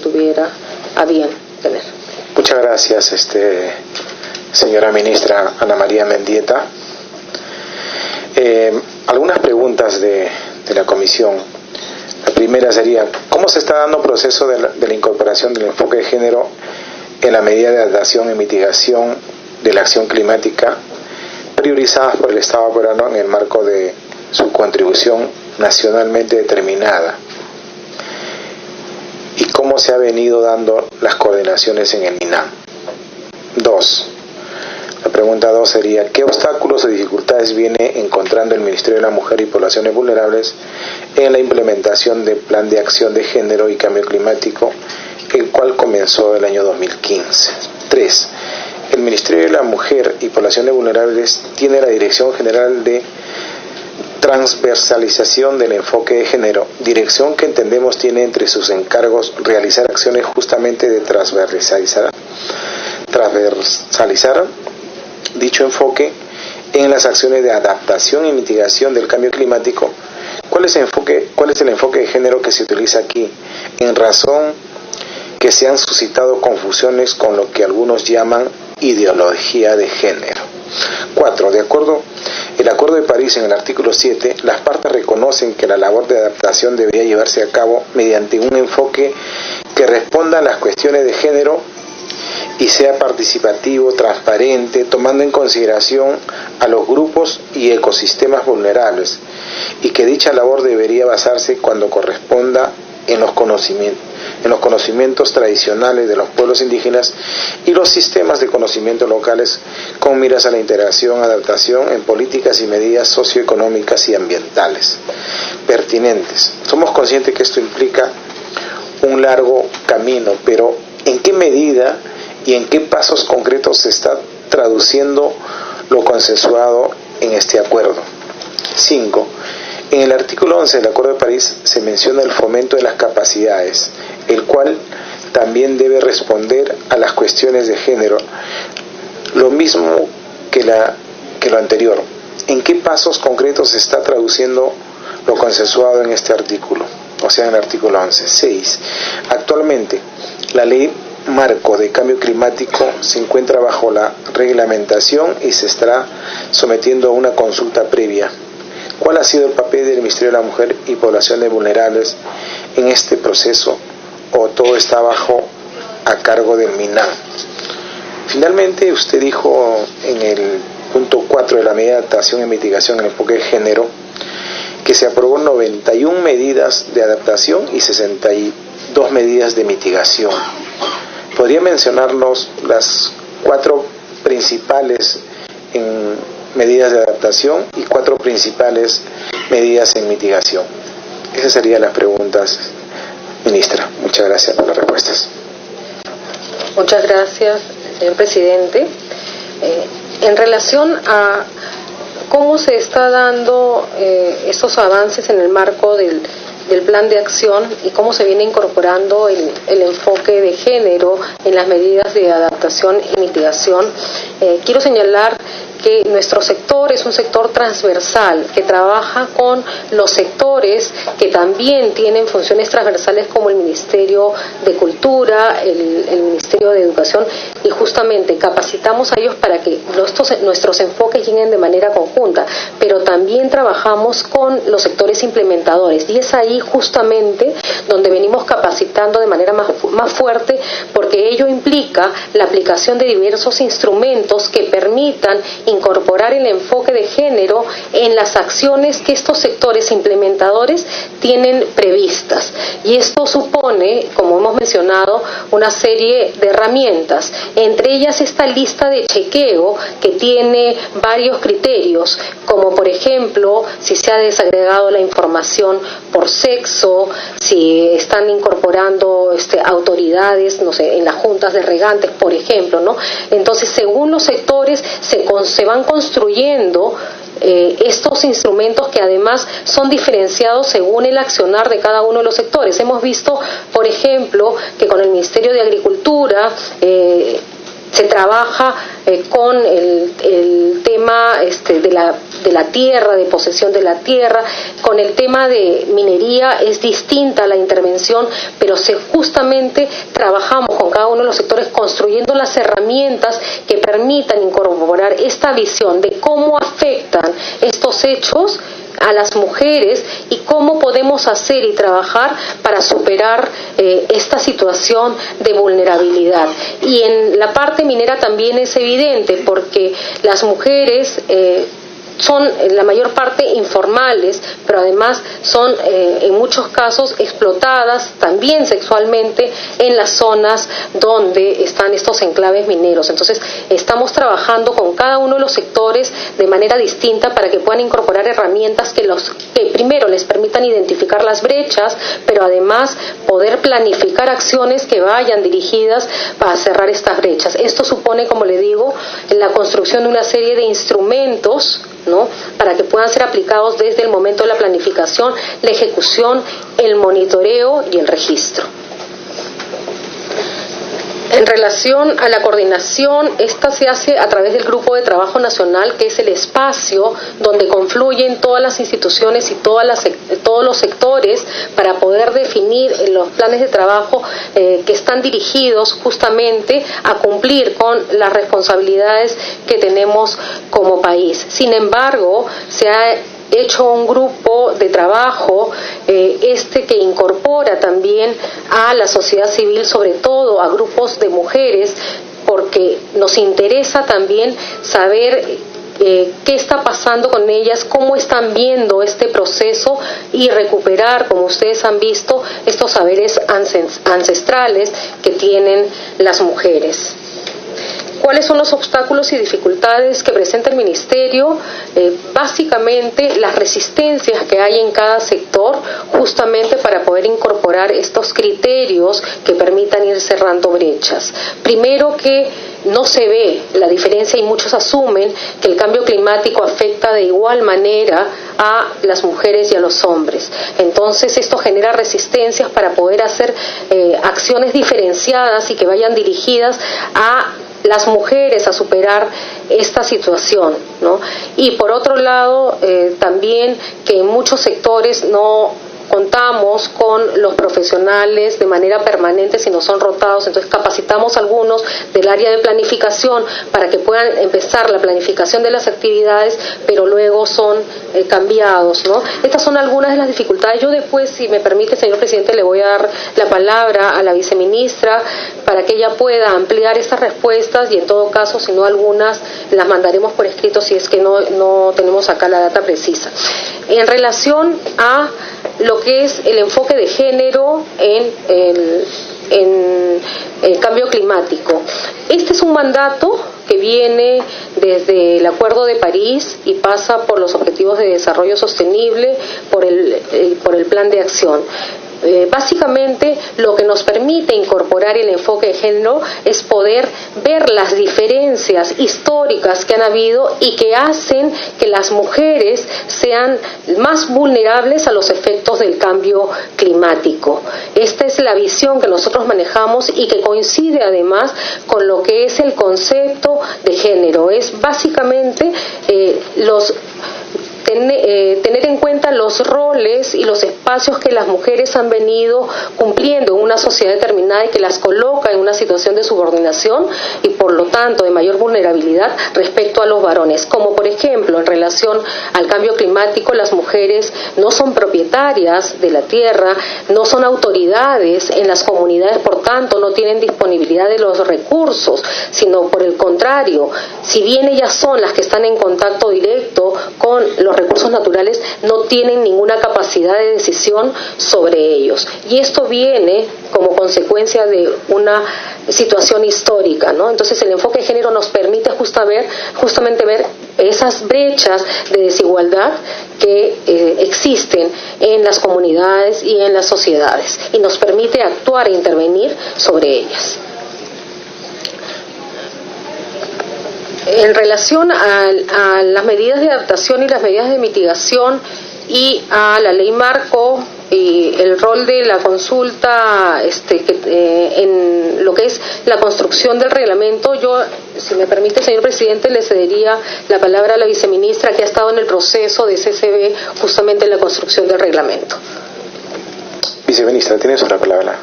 tuviera a bien tener. Muchas gracias, señora ministra Ana María Mendieta. Algunas preguntas de la comisión. La primera sería, ¿cómo se está dando el proceso de la incorporación del enfoque de género en la medida de adaptación y mitigación de la acción climática priorizadas por el Estado peruano en el marco de su contribución nacionalmente determinada? ¿Y cómo se ha venido dando las coordinaciones en el MINAM? 2. La pregunta 2 sería, ¿qué obstáculos o dificultades viene encontrando el Ministerio de la Mujer y Poblaciones Vulnerables en la implementación del Plan de Acción de Género y Cambio Climático, el cual comenzó el año 2015? 3. El Ministerio de la Mujer y Poblaciones Vulnerables tiene la Dirección General de Transversalización del Enfoque de Género, dirección que entendemos tiene entre sus encargos realizar acciones justamente de transversalizar dicho enfoque en las acciones de adaptación y mitigación del cambio climático. ¿Cuál es el enfoque de género que se utiliza aquí? En razón que se han suscitado confusiones con lo que algunos llaman ideología de género. 4. De acuerdo el Acuerdo de París, en el artículo 7, las partes reconocen que la labor de adaptación debería llevarse a cabo mediante un enfoque que responda a las cuestiones de género y sea participativo, transparente, tomando en consideración a los grupos y ecosistemas vulnerables, y que dicha labor debería basarse cuando corresponda en los conocimientos tradicionales de los pueblos indígenas y los sistemas de conocimiento locales, con miras a la integración, adaptación en políticas y medidas socioeconómicas y ambientales pertinentes. Somos conscientes que esto implica un largo camino, pero ¿en qué medida y en qué pasos concretos se está traduciendo lo consensuado en este acuerdo? 5. En el artículo 11 del Acuerdo de París se menciona el fomento de las capacidades, el cual también debe responder a las cuestiones de género, lo mismo que lo anterior. ¿En qué pasos concretos se está traduciendo lo consensuado en este artículo? O sea, en el artículo 11. 6. Actualmente, la ley marco de cambio climático se encuentra bajo la reglamentación y se estará sometiendo a una consulta previa. ¿Cuál ha sido el papel del Ministerio de la Mujer y Poblaciones Vulnerables en este proceso, o todo está a cargo del MINAM? Finalmente, usted dijo en el punto 4 de la medida de adaptación y mitigación en el enfoque de género que se aprobó 91 medidas de adaptación y 62 medidas de mitigación. ¿Podría mencionarnos las 4 principales en medidas de adaptación y 4 principales medidas en mitigación? Esas serían las preguntas, ministra. Muchas gracias por las respuestas. Muchas gracias, señor presidente. En relación a cómo se está dando estos avances en el marco del plan de acción y cómo se viene incorporando el enfoque de género en las medidas de adaptación y mitigación, quiero señalar que nuestro sector es un sector transversal que trabaja con los sectores que también tienen funciones transversales, como el Ministerio de Cultura, el Ministerio de Educación, y justamente capacitamos a ellos para que nuestros enfoques lleguen de manera conjunta, pero también trabajamos con los sectores implementadores, y es ahí justamente donde venimos capacitando de manera más fuerte, porque ello implica la aplicación de diversos instrumentos que permitan incorporar el enfoque de género en las acciones que estos sectores implementadores tienen previstas. Y esto supone, como hemos mencionado, una serie de herramientas, entre ellas esta lista de chequeo que tiene varios criterios, como por ejemplo si se ha desagregado la información por sexo, si están incorporando autoridades, no sé, en las juntas de regantes, por ejemplo, ¿no? Entonces, según los sectores se van construyendo estos instrumentos, que además son diferenciados según el accionar de cada uno de los sectores. Hemos visto, por ejemplo, que con el Ministerio de Agricultura Se trabaja con el tema de la tierra, de posesión de la tierra. Con el tema de minería es distinta la intervención, pero justamente trabajamos con cada uno de los sectores construyendo las herramientas que permitan incorporar esta visión de cómo afectan estos hechos a las mujeres y cómo podemos hacer y trabajar para superar esta situación de vulnerabilidad. Y en la parte minera también es evidente, porque las mujeres son en la mayor parte informales, pero además son en muchos casos explotadas también sexualmente en las zonas donde están estos enclaves mineros. Entonces estamos trabajando con cada uno de los sectores de manera distinta para que puedan incorporar herramientas que primero les permitan identificar las brechas, pero además poder planificar acciones que vayan dirigidas para cerrar estas brechas. Esto supone, como le digo, la construcción de una serie de instrumentos, ¿no?, para que puedan ser aplicados desde el momento de la planificación, la ejecución, el monitoreo y el registro. En relación a la coordinación, esta se hace a través del Grupo de Trabajo Nacional, que es el espacio donde confluyen todas las instituciones y todos los sectores para poder definir los planes de trabajo que están dirigidos justamente a cumplir con las responsabilidades que tenemos como país. Sin embargo, se ha hecho un grupo de trabajo que incorpora también a la sociedad civil, sobre todo a grupos de mujeres, porque nos interesa también saber qué está pasando con ellas, cómo están viendo este proceso y recuperar, como ustedes han visto, estos saberes ancestrales que tienen las mujeres. ¿Cuáles son los obstáculos y dificultades que presenta el Ministerio? Básicamente las resistencias que hay en cada sector, justamente para poder incorporar estos criterios que permitan ir cerrando brechas. Primero, que no se ve la diferencia y muchos asumen que el cambio climático afecta de igual manera a las mujeres y a los hombres. Entonces esto genera resistencias para poder hacer acciones diferenciadas y que vayan dirigidas a las mujeres a superar esta situación, ¿no? Y por otro lado, también que en muchos sectores no contamos con los profesionales de manera permanente, sino son rotados. Entonces capacitamos a algunos del área de planificación para que puedan empezar la planificación de las actividades, pero luego son cambiados, ¿no? Estas son algunas de las dificultades. Yo después, si me permite, señor presidente, le voy a dar la palabra a la viceministra para que ella pueda ampliar estas respuestas, y en todo caso, si no algunas, las mandaremos por escrito si es que no tenemos acá la data precisa. En relación a lo que es el enfoque de género en el cambio climático. Este es un mandato que viene desde el Acuerdo de París y pasa por los Objetivos de Desarrollo Sostenible, por el Plan de Acción. Básicamente lo que nos permite incorporar el enfoque de género es poder ver las diferencias históricas que han habido y que hacen que las mujeres sean más vulnerables a los efectos del cambio climático. Esta es la visión que nosotros manejamos y que coincide además con lo que es el concepto de género. Es básicamente tener en cuenta los roles y los espacios que las mujeres han venido cumpliendo en una sociedad determinada y que las coloca en una situación de subordinación y por lo tanto de mayor vulnerabilidad respecto a los varones. Como por ejemplo, en relación al cambio climático, las mujeres no son propietarias de la tierra, no son autoridades en las comunidades, por tanto no tienen disponibilidad de los recursos, sino por el contrario, si bien ellas son las que están en contacto directo con los recursos naturales, no tienen ninguna capacidad de decisión sobre ellos. Y esto viene como consecuencia de una situación histórica, ¿no? Entonces el enfoque de género nos permite justamente ver esas brechas de desigualdad que existen en las comunidades y en las sociedades y nos permite actuar e intervenir sobre ellas. En relación a las medidas de adaptación y las medidas de mitigación y a la ley marco y el rol de la consulta en lo que es la construcción del reglamento, yo, si me permite, señor presidente, le cedería la palabra a la viceministra que ha estado en el proceso de CCB justamente en la construcción del reglamento. Viceministra, tienes la palabra.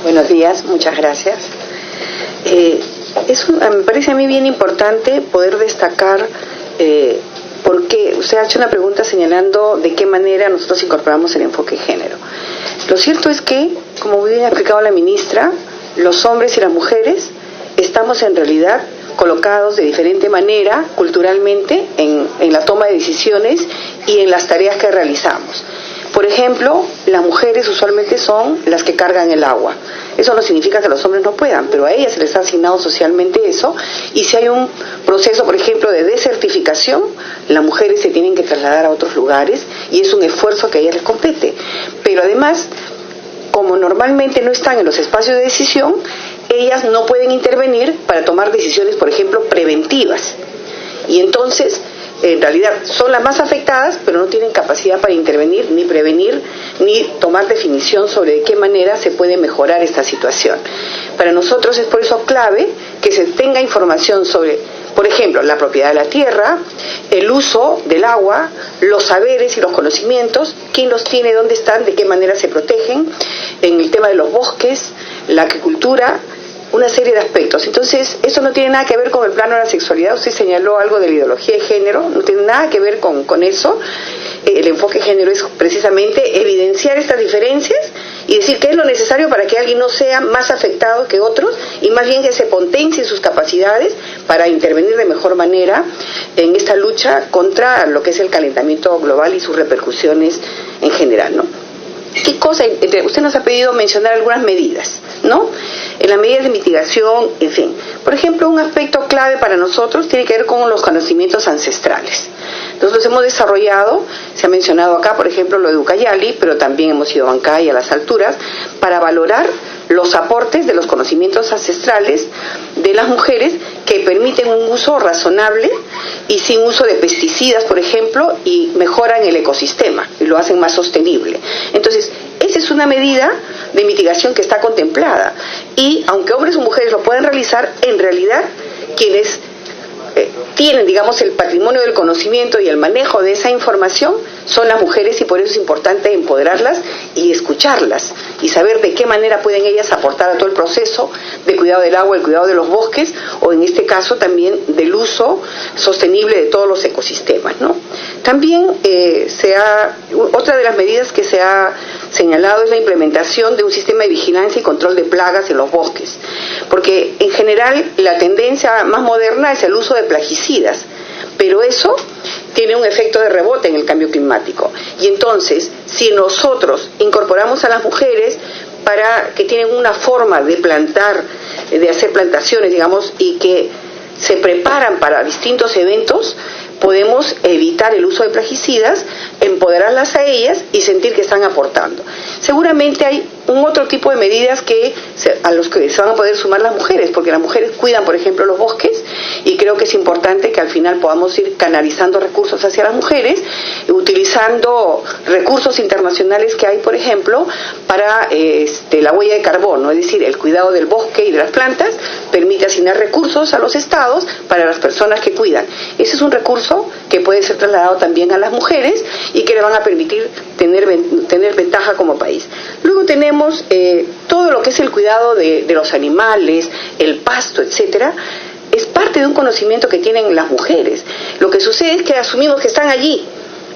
Buenos días, muchas gracias. Me parece a mí bien importante poder destacar porque usted ha hecho una pregunta señalando de qué manera nosotros incorporamos el enfoque de género. Lo cierto es que, como bien ha explicado la ministra, los hombres y las mujeres estamos en realidad colocados de diferente manera culturalmente en la toma de decisiones y en las tareas que realizamos. Por ejemplo, las mujeres usualmente son las que cargan el agua. Eso no significa que los hombres no puedan, pero a ellas se les ha asignado socialmente eso, y si hay un proceso, por ejemplo, de desertificación, las mujeres se tienen que trasladar a otros lugares y es un esfuerzo que a ellas les compete. Pero además, como normalmente no están en los espacios de decisión, ellas no pueden intervenir para tomar decisiones, por ejemplo, preventivas. Y entonces, en realidad, son las más afectadas, pero no tienen capacidad para intervenir, ni prevenir, ni tomar definición sobre de qué manera se puede mejorar esta situación. Para nosotros es por eso clave que se tenga información sobre, por ejemplo, la propiedad de la tierra, el uso del agua, los saberes y los conocimientos, quién los tiene, dónde están, de qué manera se protegen, en el tema de los bosques, la agricultura, una serie de aspectos. Entonces, esto no tiene nada que ver con el plano de la sexualidad. Usted señaló algo de la ideología de género, no tiene nada que ver con eso. El enfoque de género es precisamente evidenciar estas diferencias y decir qué es lo necesario para que alguien no sea más afectado que otros y más bien que se potencien sus capacidades para intervenir de mejor manera en esta lucha contra lo que es el calentamiento global y sus repercusiones en general, ¿no? ¿Qué cosa? Usted nos ha pedido mencionar algunas medidas, ¿no? En las medidas de mitigación, en fin. Por ejemplo, un aspecto clave para nosotros tiene que ver con los conocimientos ancestrales. Nosotros hemos desarrollado, se ha mencionado acá, por ejemplo, lo de Ucayali, pero también hemos ido a Huancay, a las alturas, para valorar los aportes de los conocimientos ancestrales de las mujeres que permiten un uso razonable y sin uso de pesticidas, por ejemplo, y mejoran el ecosistema y lo hacen más sostenible. Entonces, esa es una medida de mitigación que está contemplada y aunque hombres o mujeres lo pueden realizar, en realidad quienes tienen, digamos, el patrimonio del conocimiento y el manejo de esa información son las mujeres y por eso es importante empoderarlas y escucharlas y saber de qué manera pueden ellas aportar a todo el proceso de cuidado del agua, el cuidado de los bosques o en este caso también del uso sostenible de todos los ecosistemas, ¿no? También otra de las medidas que se ha señalado es la implementación de un sistema de vigilancia y control de plagas en los bosques, porque en general la tendencia más moderna es el uso de plaguicidas, pero eso tiene un efecto de rebote en el cambio climático. Y entonces, si nosotros incorporamos a las mujeres para que tienen una forma de plantar, de hacer plantaciones, digamos, y que se preparan para distintos eventos, podemos evitar el uso de plaguicidas, empoderarlas a ellas y sentir que están aportando. Seguramente hay un otro tipo de medidas a los que se van a poder sumar las mujeres, porque las mujeres cuidan, por ejemplo, los bosques, y creo que es importante que al final podamos ir canalizando recursos hacia las mujeres, utilizando recursos internacionales que hay, por ejemplo, para la huella de carbono, es decir, el cuidado del bosque y de las plantas permite asignar recursos a los estados para las personas que cuidan. Ese es un recurso que puede ser trasladado también a las mujeres y que le van a permitir tener ventaja como país. Luego tenemos todo lo que es el cuidado de los animales, el pasto, etcétera. Es parte de un conocimiento que tienen las mujeres. Lo que sucede es que asumimos que están allí,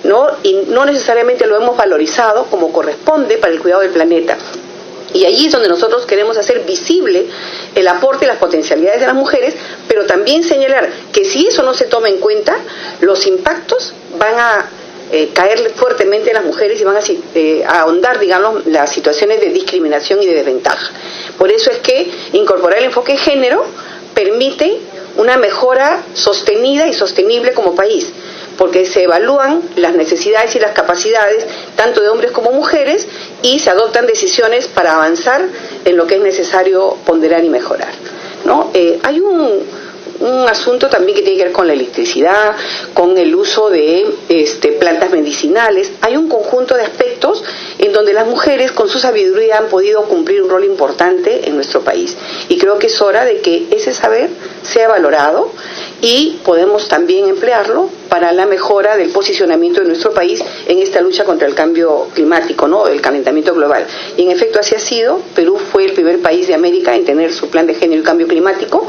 ¿no? Y no necesariamente lo hemos valorizado como corresponde para el cuidado del planeta. Y allí es donde nosotros queremos hacer visible el aporte y las potencialidades de las mujeres, pero también señalar que si eso no se toma en cuenta, los impactos van a caer fuertemente en las mujeres y van a ahondar, digamos, las situaciones de discriminación y de desventaja. Por eso es que incorporar el enfoque de género permite una mejora sostenida y sostenible como país, porque se evalúan las necesidades y las capacidades tanto de hombres como mujeres y se adoptan decisiones para avanzar en lo que es necesario ponderar y mejorar, ¿no? Hay un un asunto también que tiene que ver con la electricidad, con el uso de plantas medicinales. Hay un conjunto de aspectos en donde las mujeres con su sabiduría han podido cumplir un rol importante en nuestro país. Y creo que es hora de que ese saber sea valorado y podemos también emplearlo para la mejora del posicionamiento de nuestro país en esta lucha contra el cambio climático, ¿no? El calentamiento global. Y en efecto así ha sido. Perú fue el primer país de América en tener su plan de género y cambio climático,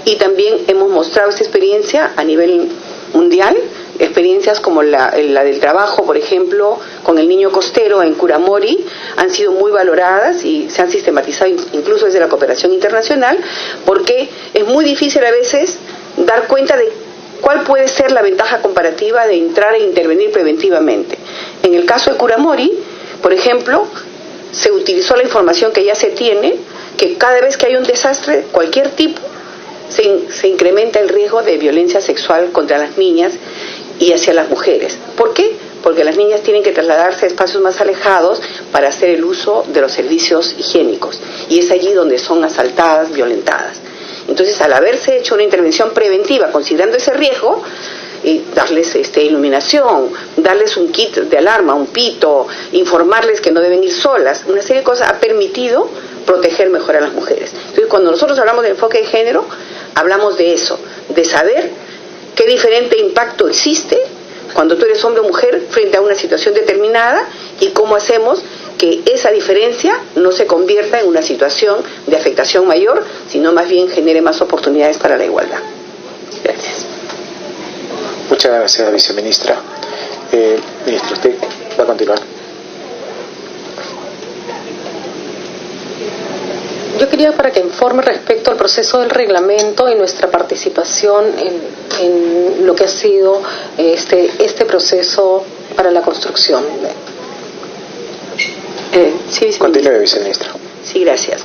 y también hemos mostrado esta experiencia a nivel mundial. Experiencias como la del trabajo, por ejemplo, con el niño costero en Curamori, han sido muy valoradas y se han sistematizado incluso desde la cooperación internacional, porque es muy difícil a veces dar cuenta de cuál puede ser la ventaja comparativa de entrar e intervenir preventivamente. En el caso de Curamori, por ejemplo, se utilizó la información que ya se tiene, que cada vez que hay un desastre de cualquier tipo, se incrementa el riesgo de violencia sexual contra las niñas y hacia las mujeres. ¿Por qué? Porque las niñas tienen que trasladarse a espacios más alejados para hacer el uso de los servicios higiénicos, y es allí donde son asaltadas, violentadas. Entonces, al haberse hecho una intervención preventiva considerando ese riesgo, y darles iluminación, darles un kit de alarma, un pito, informarles que no deben ir solas, una serie de cosas ha permitido proteger mejor a las mujeres. Entonces, cuando nosotros hablamos de enfoque de género, hablamos de eso, de saber qué diferente impacto existe cuando tú eres hombre o mujer frente a una situación determinada, y cómo hacemos que esa diferencia no se convierta en una situación de afectación mayor, sino más bien genere más oportunidades para la igualdad. Gracias. Muchas gracias, viceministra. Ministro, usted va a continuar. Yo quería para que informe respecto al proceso del reglamento y nuestra participación en lo que ha sido este proceso para la construcción. Sí, continúe, viceministra. Sí, gracias.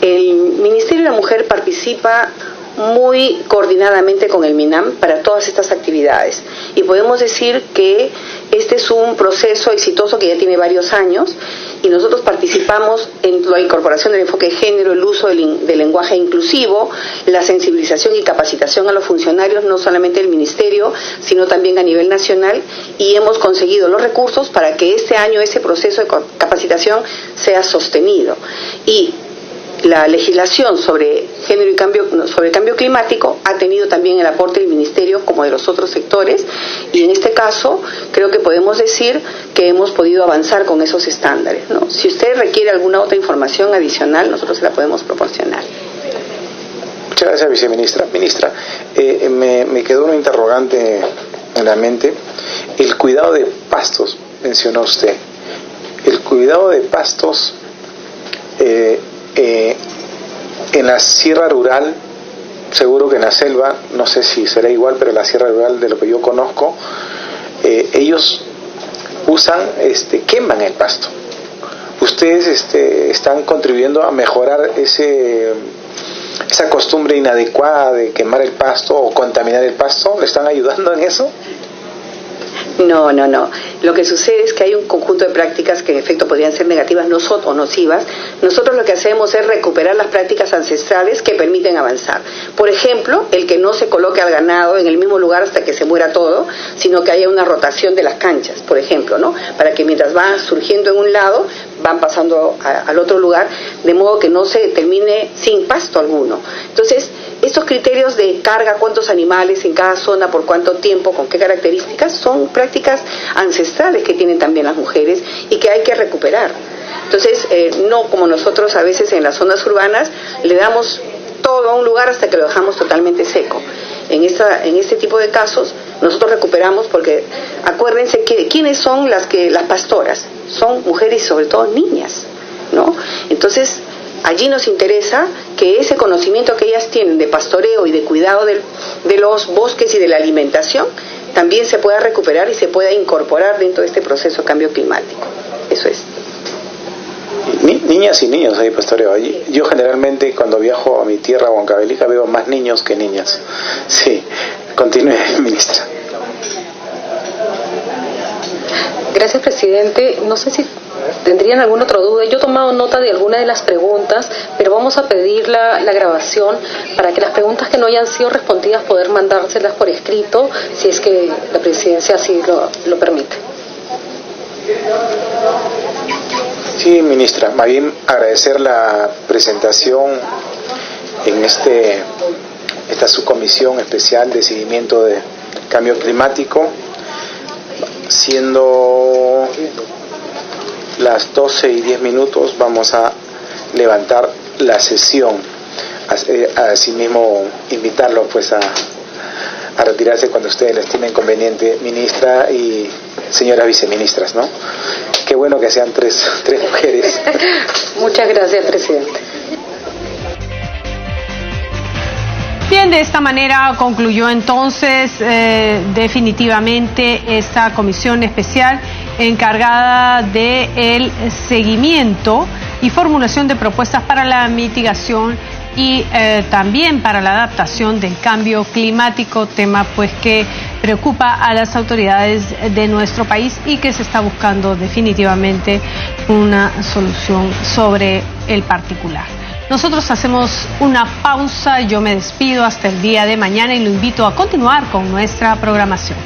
El Ministerio de la Mujer participa muy coordinadamente con el MINAM para todas estas actividades, y podemos decir que este es un proceso exitoso que ya tiene varios años, y nosotros participamos en la incorporación del enfoque de género, el uso del lenguaje inclusivo, la sensibilización y capacitación a los funcionarios, no solamente del Ministerio, sino también a nivel nacional, y hemos conseguido los recursos para que este año ese proceso de capacitación sea sostenido. Y la legislación sobre género y cambio climático ha tenido también el aporte del Ministerio como de los otros sectores, y en este caso creo que podemos decir que hemos podido avanzar con esos estándares, ¿no? Si usted requiere alguna otra información adicional, nosotros se la podemos proporcionar. Muchas gracias, viceministra. Ministra, me quedó una interrogante en la mente. El cuidado de pastos, mencionó usted. El cuidado de pastos en la sierra rural, seguro que en la selva, no sé si será igual, pero en la sierra rural, de lo que yo conozco, ellos queman el pasto. Ustedes están contribuyendo a mejorar esa costumbre inadecuada de quemar el pasto o contaminar el pasto. ¿Le están ayudando en eso? No. Lo que sucede es que hay un conjunto de prácticas que en efecto podrían ser negativas o nocivas. Nosotros lo que hacemos es recuperar las prácticas ancestrales que permiten avanzar. Por ejemplo, el que no se coloque al ganado en el mismo lugar hasta que se muera todo, sino que haya una rotación de las canchas, por ejemplo, ¿no? Para que mientras van surgiendo en un lado, van pasando al otro lugar, de modo que no se termine sin pasto alguno. Entonces, estos criterios de carga, cuántos animales en cada zona, por cuánto tiempo, con qué características, son prácticas ancestrales que tienen también las mujeres y que hay que recuperar. Entonces, no como nosotros a veces en las zonas urbanas le damos todo a un lugar hasta que lo dejamos totalmente seco. En este tipo de casos nosotros recuperamos, porque acuérdense que ¿quiénes son las pastoras? Son mujeres y sobre todo niñas, ¿no? Entonces, allí nos interesa que ese conocimiento que ellas tienen de pastoreo y de cuidado de los bosques y de la alimentación también se pueda recuperar y se pueda incorporar dentro de este proceso de cambio climático. Eso es. Niñas y niños hay pastoreo allí. Yo generalmente cuando viajo a mi tierra, Huancavelica, veo más niños que niñas. Sí, continúe, ministra. Gracias, presidente. No sé si tendrían alguna otra duda. Yo he tomado nota de algunas de las preguntas, pero vamos a pedir la grabación para que las preguntas que no hayan sido respondidas poder mandárselas por escrito, si es que la presidencia así lo permite. Sí, ministra, más bien agradecer la presentación en esta subcomisión especial de seguimiento de cambio climático, siendo las 12:10 vamos a levantar la sesión. Asimismo, invitarlos pues a retirarse cuando ustedes les estimen conveniente, ministra y señoras viceministras, ¿no? Qué bueno que sean tres mujeres. Muchas gracias, presidente. Bien, de esta manera concluyó entonces definitivamente esta comisión especial encargada del seguimiento y formulación de propuestas para la mitigación y también para la adaptación del cambio climático, tema pues que preocupa a las autoridades de nuestro país y que se está buscando definitivamente una solución sobre el particular. Nosotros hacemos una pausa, yo me despido hasta el día de mañana y lo invito a continuar con nuestra programación.